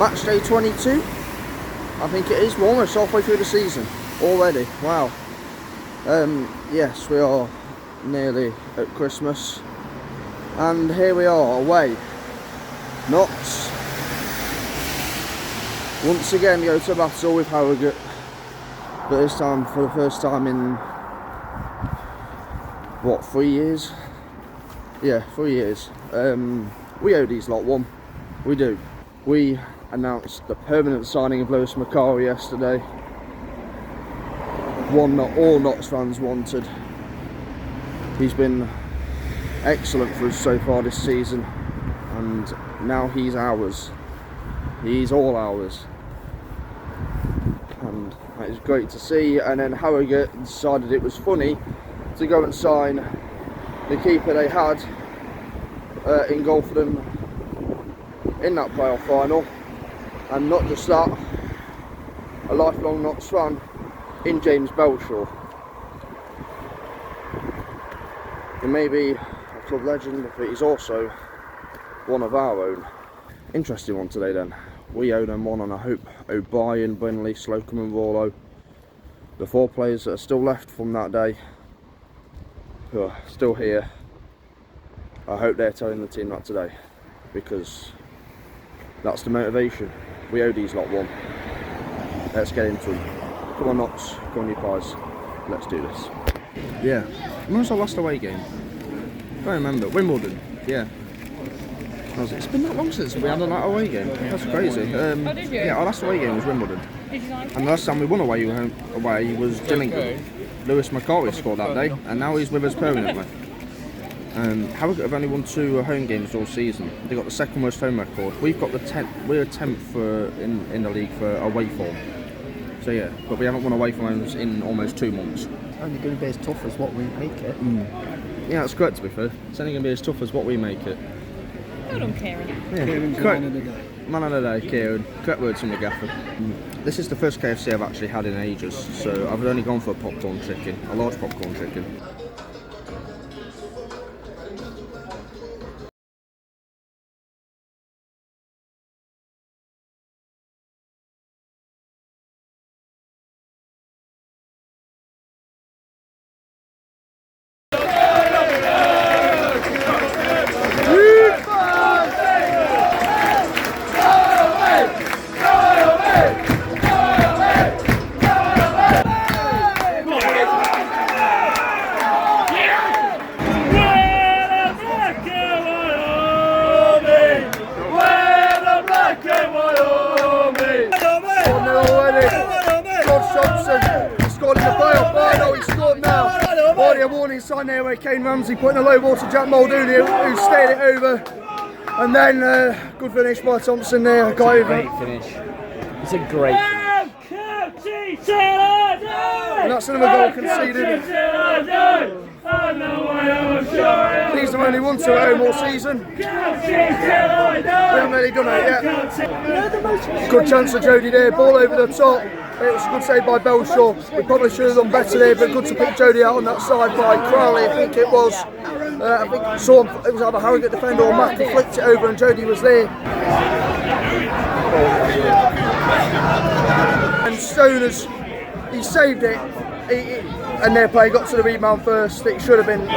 match day 22, I think it is. We're almost halfway through the season already. Wow. Yes, we are nearly at Christmas, and here we are away. Notts once again go to battle with Harrogate, but this time for the first time in what, 3 years? Yeah, 3 years. We owe these lot one. We do. We announced the permanent signing of Lewis McCarthy yesterday. One that all Notts fans wanted. He's been excellent for us so far this season, and now he's ours. He's all ours, and that is great to see. And then Harrogate decided it was funny to go and sign the keeper they had in goal for them in that playoff final, and not just that, a lifelong Notts fan in James Belshaw. He may be a club legend, but he's also one of our own. Interesting one today then. We owe them one, and I hope O'Brien, Brindley, Slocum and Rollo, the 4 players that are still left from that day, who are still here, I hope they're telling the team that today, because that's the motivation. We owe these lot one. Let's get into them. Come on Notts, come on you pies, let's do this. Yeah, when was our last away game? I don't remember. Wimbledon, yeah. It's been that long since we had an away game. That's crazy. Yeah, our last away game was Wimbledon. And the last time we won away was Dillingham. Lewis McCarthy scored that day, and now he's with us permanently. Harrogate have only won 2 home games all season. They got the second worst home record. We've got the 10th. We're 10th in the league for away form. So yeah, but we haven't won away from homes in almost 2 months. It's only going to be as tough as what we make it. Yeah, that's correct to be fair. It's only going to be as tough as what we make it. Well done, Kieran. Yeah. Kieran's man of the day. Man of the day, Kieran. Correct words from the gaffer. This is the first KFC I've actually had in ages, so I've only gone for a popcorn chicken, a large popcorn chicken. A warning sign there where Kane Ramsey putting a low ball to Jack Muldooney, who stayed it over, and then good finish by Thompson there. It's a great finish. It's a great finish. And that's another goal conceded. These have only won 2 at home all season. We haven't really done it yet. Good chance for Jody there, ball over the top. It was a good save by Belshaw. We probably should have done better there, but good to pick Jody out on that side by Crowley, I think it was. I think it was either Harrogate defender or Mack who flicked it over, and Jody was there. And Stoners, he saved it, and their play got to the rebound first. It should have been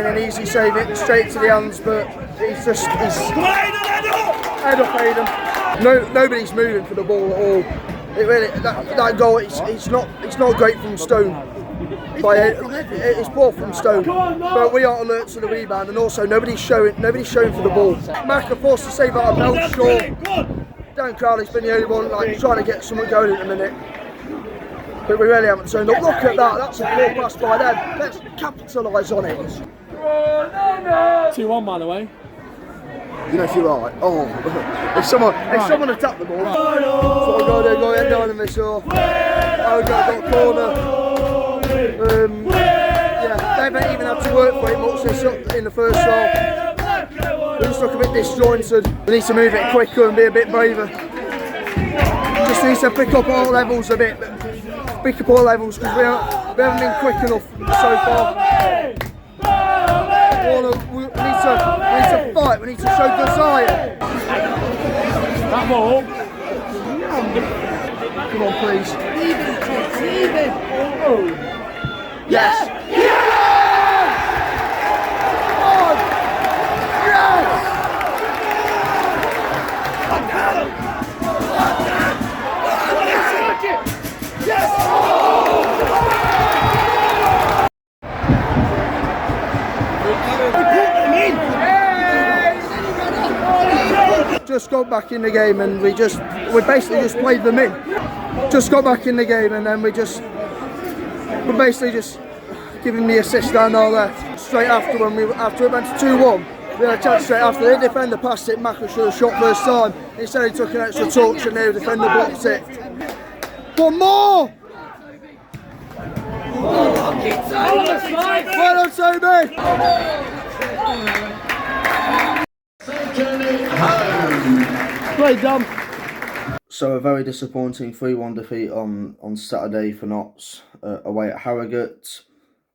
an easy save, it straight to the hands, but he's head up. Nobody's moving for the ball at all. It really, that goal, it's not great from Stone. It's poor from Stone, but we are alert to the rebound, and also nobody's showing for the ball. Mack are forced to save out of Belshaw. Dan Crowley's been the only one trying to get something going at the minute, but we really haven't turned up. Look at that, that's a poor pass by them. Let's capitalise on it. 2-1 by the way. You know, if you're right. Oh, if someone had tapped the ball. So go head down in the shore. Got a corner. Yeah, they haven't even had to work for it much in the first half. We just look a bit disjointed. We need to move it quicker and be a bit braver. Just needs to pick up all levels a bit. Pick up all levels because we haven't been quick enough so far. We need to fight, we need to show desire. That ball. Come on, please. Leave him. Oh. Yes. Just got back in the game and we basically just played them in. Just got back in the game and then we're basically just giving the assist down all there. Straight after it went to 2-1, we had a chance straight after. The defender passed it, Maka should have shot first time. Instead he took an extra touch and the defender blocked it. One more! Well done, Toby! Play dumb. So a very disappointing 3-1 defeat on Saturday for Notts away at Harrogate.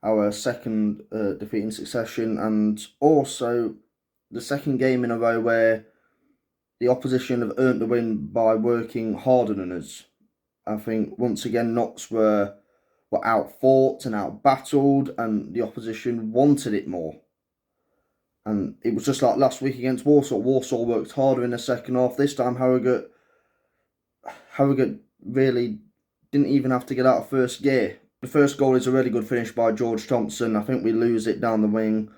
Our second defeat in succession, and also the second game in a row where the opposition have earned the win by working harder than us. I think once again Notts were out-fought and out-battled, and the opposition wanted it more. And it was just like last week against Walsall. Walsall worked harder in the second half. This time Harrogate really didn't even have to get out of first gear. The first goal is a really good finish by George Thompson. I think we lose it down the wing.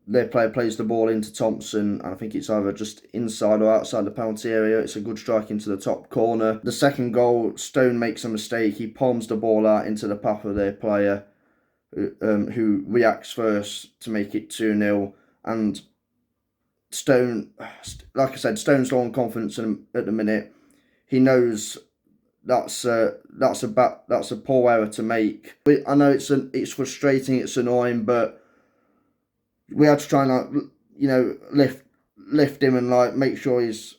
Their player plays the ball into Thompson, and I think it's either just inside or outside the penalty area. It's a good strike into the top corner. The second goal, Stone makes a mistake. He palms the ball out into the path of their player, who reacts first to make it 2-0. And Stone, like I said, Stone's low on confidence at the minute. He knows that's a poor error to make. I know it's frustrating, it's annoying, but we had to try and lift him and make sure his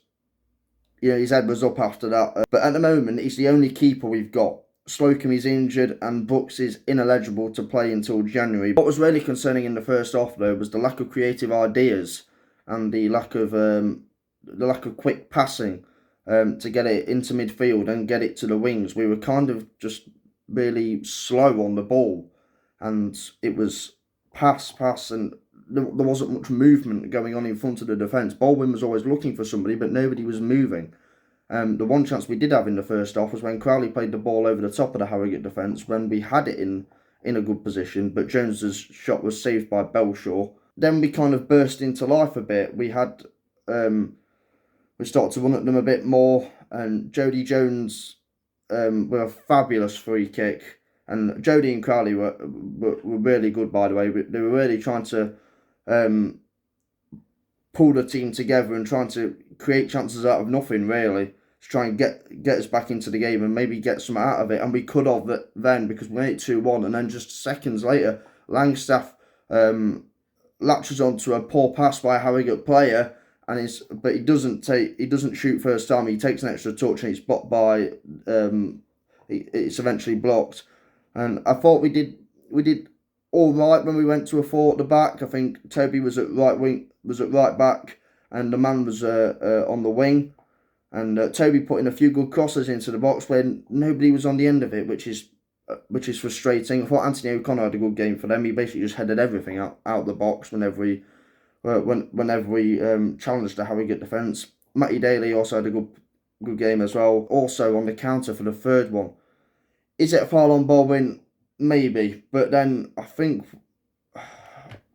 head was up after that. But at the moment, he's the only keeper we've got. Slocum is injured and Brooks is ineligible to play until January. What was really concerning in the first half though was the lack of creative ideas and the lack of quick passing to get it into midfield and get it to the wings. We were kind of just really slow on the ball, and it was pass, and there wasn't much movement going on in front of the defence. Baldwin was always looking for somebody, but nobody was moving. The one chance we did have in the first half was when Crowley played the ball over the top of the Harrogate defence when we had it in a good position, but Jones's shot was saved by Belshaw. Then we kind of burst into life a bit. We started to run at them a bit more, and Jody Jones with a fabulous free kick. And Jody and Crowley were really good, by the way. They were really trying to pull the team together and trying to create chances out of nothing, really, to try and get us back into the game and maybe get some out of it. And we could have then, because we made it 2-1, and then just seconds later, Langstaff latches onto a poor pass by a Harrogate player, but he doesn't shoot first time. He takes an extra touch and it's blocked by it's eventually blocked. And I thought we did all right when we went to a 4 at the back. I think Toby was at right back, and the man was on the wing. And Toby put in a few good crosses into the box when nobody was on the end of it, which is frustrating. I thought Anthony O'Connor had a good game for them. He basically just headed everything out the box whenever he challenged the Harrogate defence. Matty Daly also had a good game as well. Also on the counter for the third one. Is it a foul on Baldwin? Maybe, but then I think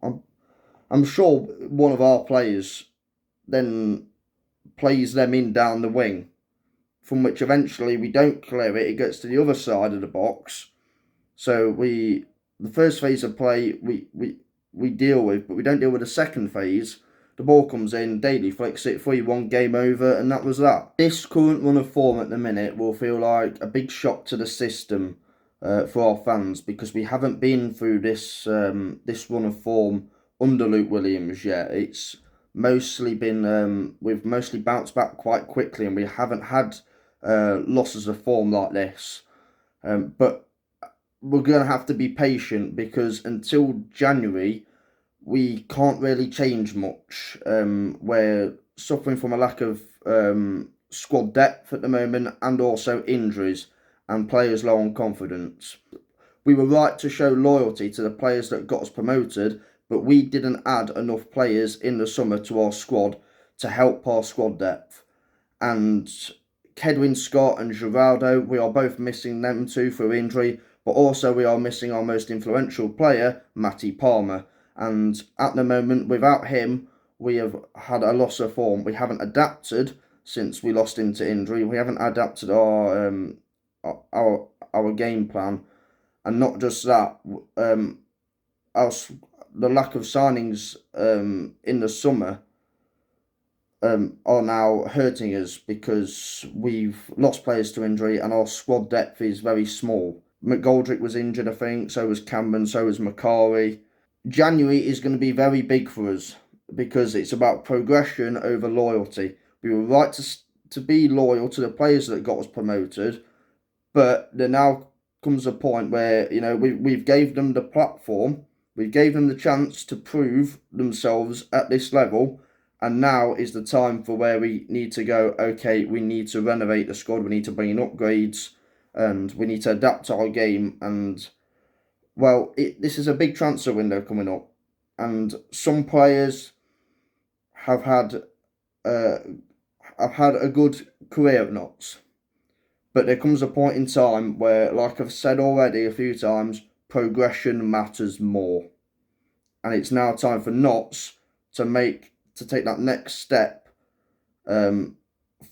I'm sure one of our players then plays them in down the wing, from which eventually we don't clear it. It gets to the other side of the box. So the first phase of play we deal with, but we don't deal with the second phase. The ball comes in, Daly flicks it, 3-1, game over, and that was that. This current run of form at the minute will feel like a big shock to the system for our fans, because we haven't been through this run of form under Luke Williams yet. It's mostly been we've mostly bounced back quite quickly, and we haven't had losses of form like this. But we're going to have to be patient, because until January we can't really change much. We're suffering from a lack of squad depth at the moment, and also injuries and players low on confidence. We were right to show loyalty to the players that got us promoted, but we didn't add enough players in the summer to our squad to help our squad depth. And Kedwin Scott and Geraldo, we are both missing them two for injury, but also we are missing our most influential player, Matty Palmer. And at the moment, without him, we have had a loss of form. We haven't adapted since we lost him to injury. We haven't adapted our game plan, and not just that. The lack of signings in the summer are now hurting us because we've lost players to injury and our squad depth is very small. McGoldrick was injured, I think. So was Cameron. So was Macari. January is going to be very big for us because it's about progression over loyalty. We were right to be loyal to the players that got us promoted, but there now comes a point where, you know, we've gave them the platform, we gave them the chance to prove themselves at this level, and now is the time for where we need to go, okay, we need to renovate the squad, we need to bring in upgrades, and we need to adapt our game. And well, this is a big transfer window coming up, and some players have had a good career at Notts, but there comes a point in time where, like I've said already a few times, progression matters more, and it's now time for Notts to take that next step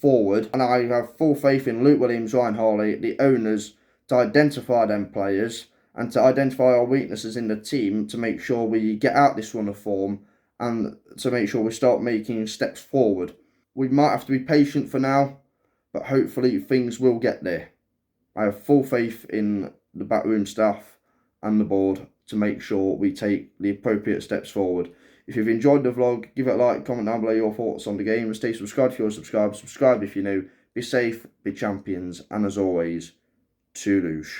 forward. And I have full faith in Luke Williams, Ryan Harley, the owners, to identify them players and to identify our weaknesses in the team to make sure we get out this run of form and to make sure we start making steps forward. We might have to be patient for now, but hopefully things will get there. I have full faith in the backroom staff and the board to make sure we take the appropriate steps forward. If you've enjoyed the vlog, give it a like, comment down below your thoughts on the game, and stay subscribed if you're subscribed. Subscribe if you're new. Be safe, be champions, and as always, Toulouche.